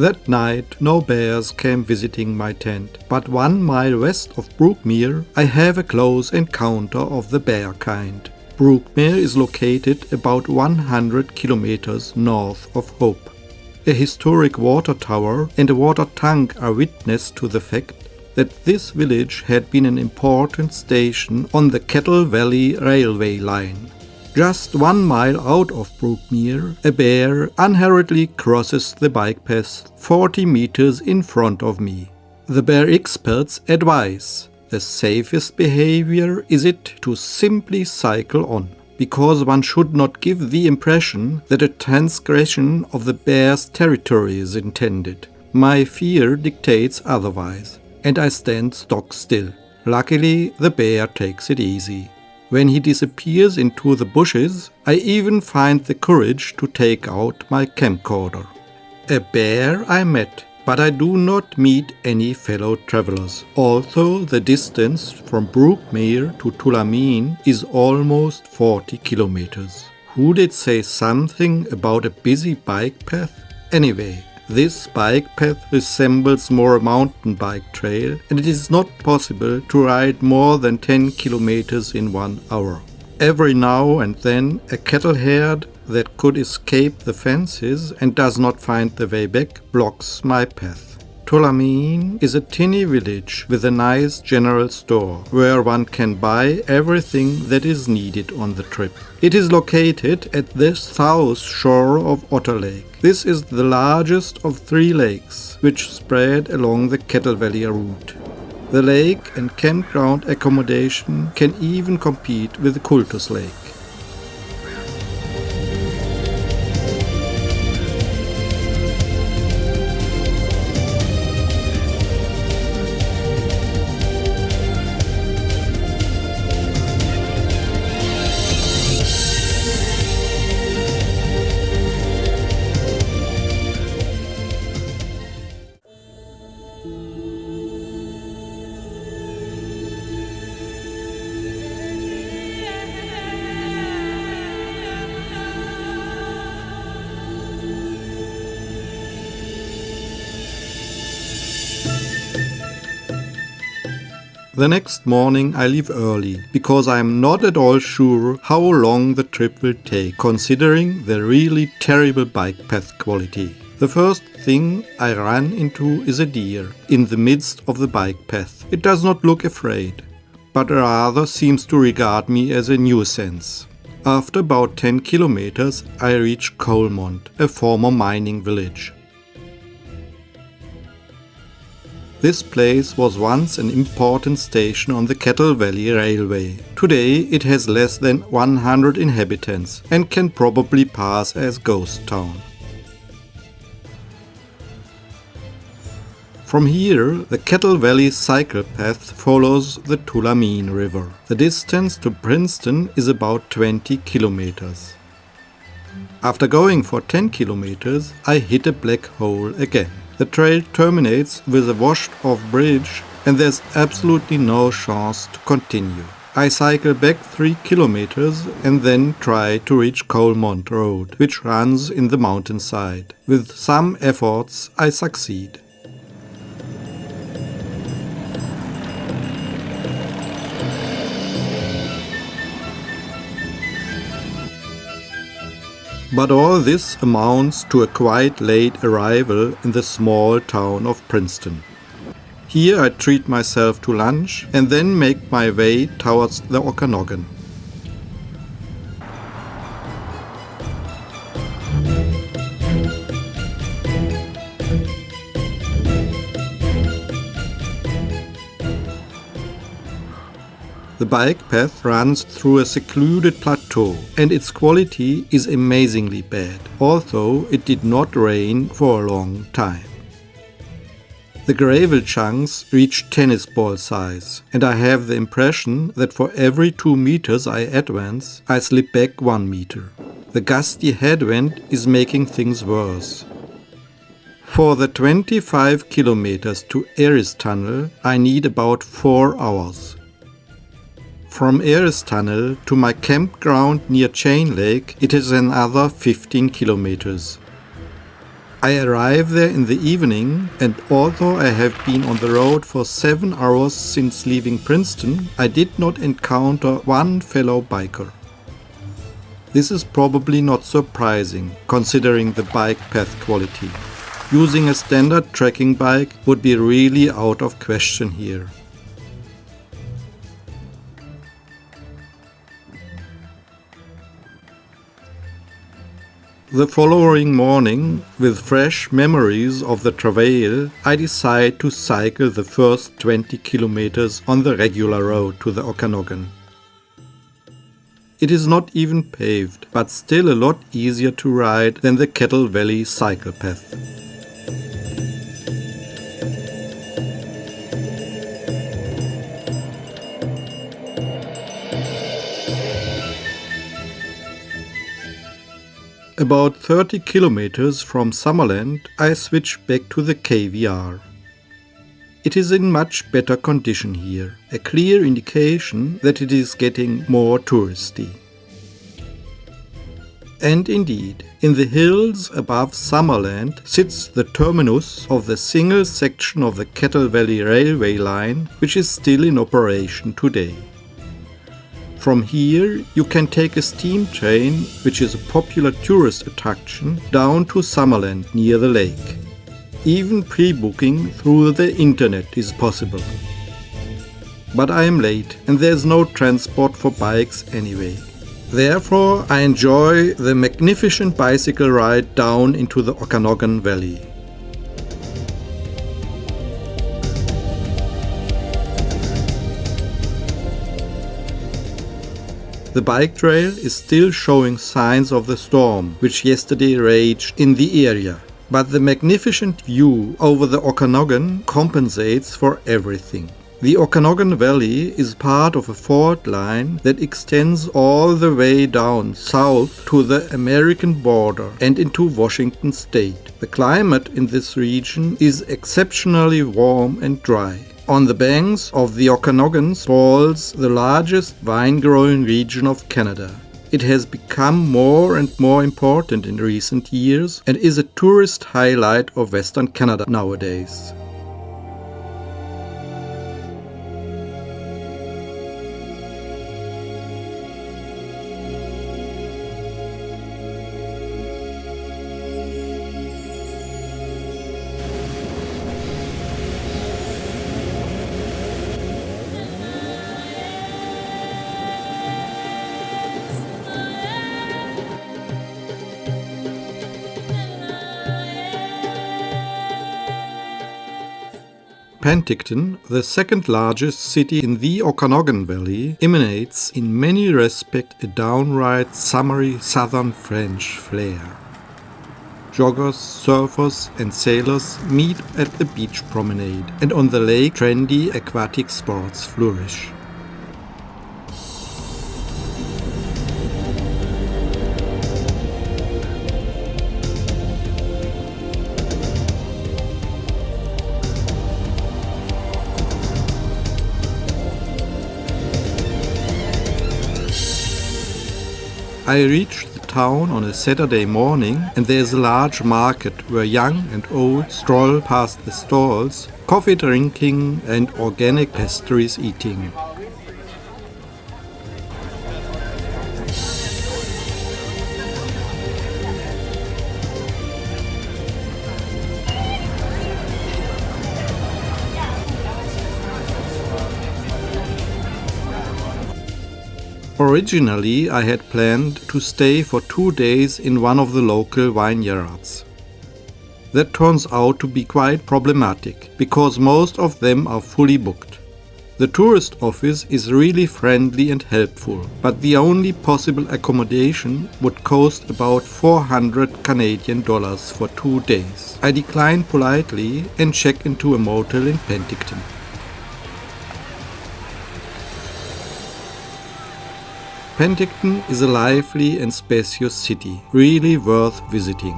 That night no bears came visiting my tent, but 1 mile west of Brookmere I have a close encounter of the bear kind. Brookmere is located about 100 kilometers north of Hope. A historic water tower and a water tank are witness to the fact that this village had been an important station on the Kettle Valley railway line. Just 1 mile out of Brookmere, a bear unhurriedly crosses the bike path 40 meters in front of me. The bear experts advise the safest behavior is it to simply cycle on, because one should not give the impression that a transgression of the bear's territory is intended. My fear dictates otherwise, and I stand stock still. Luckily, the bear takes it easy. When he disappears into the bushes, I even find the courage to take out my camcorder. A bear I met, but I do not meet any fellow travelers. Although the distance from Brookmere to Tulameen is almost 40 kilometers. Who did say something about a busy bike path? Anyway, this bike path resembles more a mountain bike trail, and it is not possible to ride more than 10 kilometers in 1 hour. Every now and then a cattle herd that could escape the fences and does not find the way back blocks my path. Tulameen is a tiny village with a nice general store where one can buy everything that is needed on the trip. It is located at the south shore of Otter Lake. This is the largest of 3 lakes which spread along the Kettle Valley route. The lake and campground accommodation can even compete with the Cultus Lake. The next morning I leave early, because I am not at all sure how long the trip will take, considering the really terrible bike path quality. The first thing I run into is a deer in the midst of the bike path. It does not look afraid, but rather seems to regard me as a nuisance. After about 10 kilometers I reach Coalmont, a former mining village. This place was once an important station on the Kettle Valley Railway. Today it has less than 100 inhabitants and can probably pass as ghost town. From here, the Kettle Valley cycle path follows the Tulameen River. The distance to Princeton is about 20 kilometers. After going for 10 kilometers, I hit a black hole again. The trail terminates with a washed-off bridge and there's absolutely no chance to continue. I cycle back 3 kilometers and then try to reach Coalmont Road, which runs in the mountainside. With some efforts, I succeed. But all this amounts to a quite late arrival in the small town of Princeton. Here I treat myself to lunch and then make my way towards the Okanagon. The bike path runs through a secluded plateau, and its quality is amazingly bad, although it did not rain for a long time. The gravel chunks reach tennis ball size, and I have the impression that for every 2 meters I advance, I slip back 1 meter. The gusty headwind is making things worse. For the 25 kilometers to Eris Tunnel, I need about 4 hours. From Eris Tunnel to my campground near Chain Lake, it is another 15 kilometers. I arrived there in the evening, and although I have been on the road for 7 hours since leaving Princeton, I did not encounter one fellow biker. This is probably not surprising, considering the bike path quality. Using a standard trekking bike would be really out of question here. The following morning, with fresh memories of the trail, I decide to cycle the first 20 kilometers on the regular road to the Okanagon. It is not even paved, but still a lot easier to ride than the Kettle Valley cycle path. About 30 kilometers from Summerland, I switch back to the KVR. It is in much better condition here, a clear indication that it is getting more touristy. And indeed, in the hills above Summerland sits the terminus of the single section of the Kettle Valley railway line, which is still in operation today. From here, you can take a steam train, which is a popular tourist attraction, down to Summerland near the lake. Even pre-booking through the internet is possible. But I am late and there's no transport for bikes anyway. Therefore, I enjoy the magnificent bicycle ride down into the Okanagon Valley. The bike trail is still showing signs of the storm, which yesterday raged in the area. But the magnificent view over the Okanagon compensates for everything. The Okanagon Valley is part of a fault line that extends all the way down south to the American border and into Washington state. The climate in this region is exceptionally warm and dry. On the banks of the Okanagan falls the largest vine-growing region of Canada. It has become more and more important in recent years and is a tourist highlight of Western Canada nowadays. Penticton, the second largest city in the Okanagon Valley, emanates in many respects a downright summery southern French flair. Joggers, surfers and sailors meet at the beach promenade, and on the lake trendy aquatic sports flourish. I reached the town on a Saturday morning, and there is a large market where young and old stroll past the stalls, coffee drinking and organic pastries eating. Originally, I had planned to stay for 2 days in one of the local vineyards. That turns out to be quite problematic, because most of them are fully booked. The tourist office is really friendly and helpful, but the only possible accommodation would cost about $400 Canadian for 2 days. I declined politely and checked into a motel in Penticton. Penticton is a lively and spacious city, really worth visiting.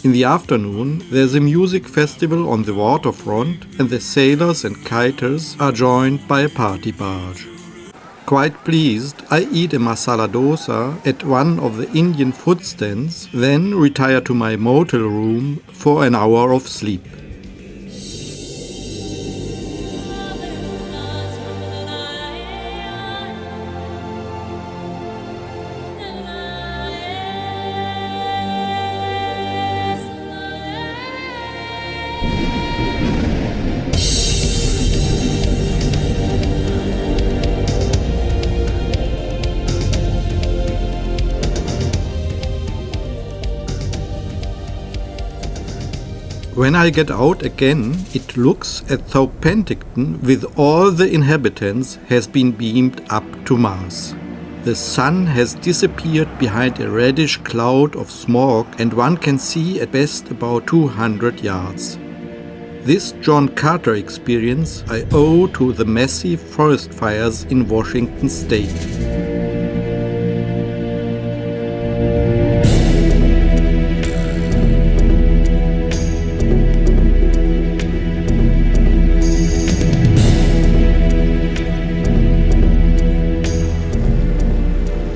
In the afternoon, there's a music festival on the waterfront and the sailors and kiters are joined by a party barge. Quite pleased, I eat a masala dosa at one of the Indian food stands, then retire to my motel room for an hour of sleep. When I get out again, it looks as though Penticton, with all the inhabitants, has been beamed up to Mars. The sun has disappeared behind a reddish cloud of smoke and one can see at best about 200 yards. This John Carter experience I owe to the massive forest fires in Washington state.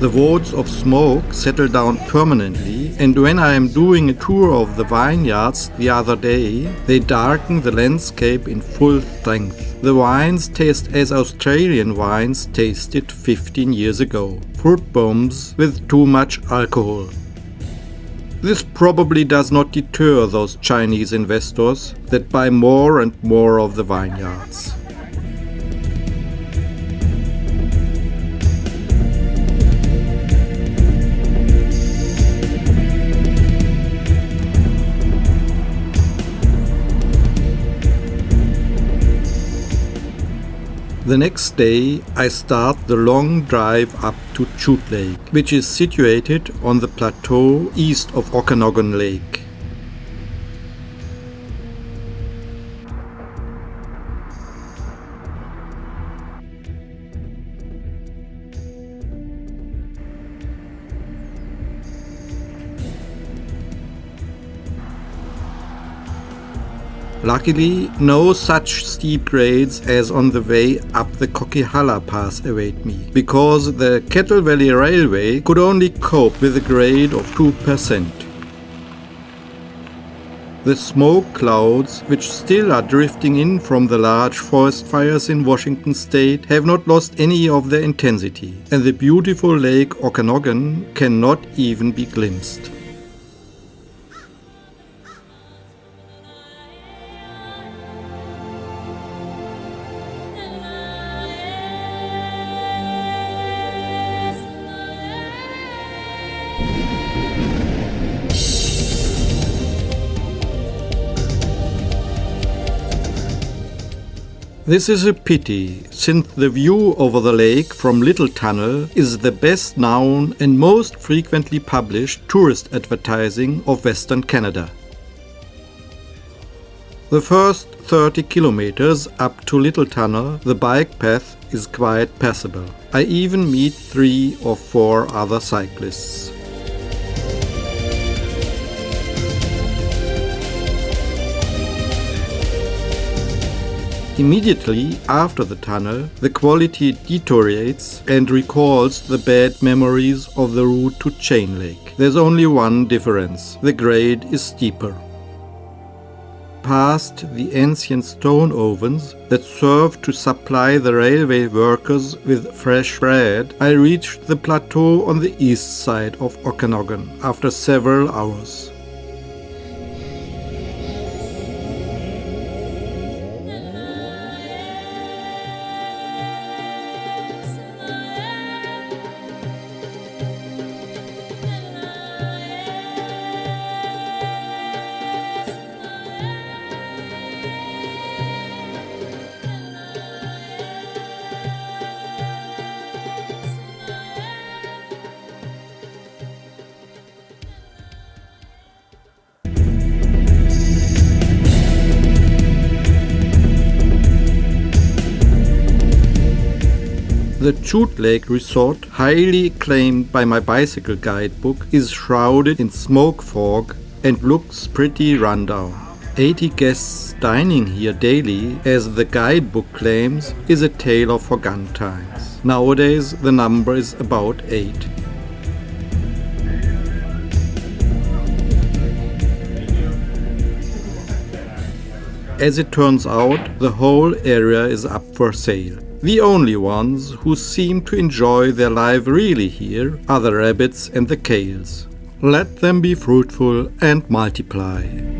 The waves of smoke settle down permanently, and when I am doing a tour of the vineyards the other day, they darken the landscape in full strength. The wines taste as Australian wines tasted 15 years ago. Fruit bombs with too much alcohol. This probably does not deter those Chinese investors that buy more and more of the vineyards. The next day I start the long drive up to Chute Lake, which is situated on the plateau east of Okanagon Lake. Luckily, no such steep grades as on the way up the Coquihalla Pass await me, because the Kettle Valley Railway could only cope with a grade of 2%. The smoke clouds, which still are drifting in from the large forest fires in Washington state, have not lost any of their intensity, and the beautiful Lake Okanagon cannot even be glimpsed. This is a pity, since the view over the lake from Little Tunnel is the best known and most frequently published tourist advertising of Western Canada. The first 30 kilometers up to Little Tunnel, the bike path is quite passable. I even meet 3 or 4 other cyclists. Immediately after the tunnel, the quality deteriorates and recalls the bad memories of the route to Chain Lake. There's only one difference: the grade is steeper. Past the ancient stone ovens that served to supply the railway workers with fresh bread, I reached the plateau on the east side of Okanagon after several hours. The Chute Lake Resort, highly acclaimed by my bicycle guidebook, is shrouded in smoke fog and looks pretty rundown. 80 guests dining here daily, as the guidebook claims, is a tale of forgotten times. Nowadays the number is about 8. As it turns out, the whole area is up for sale. The only ones who seem to enjoy their life really here are the rabbits and the kales. Let them be fruitful and multiply.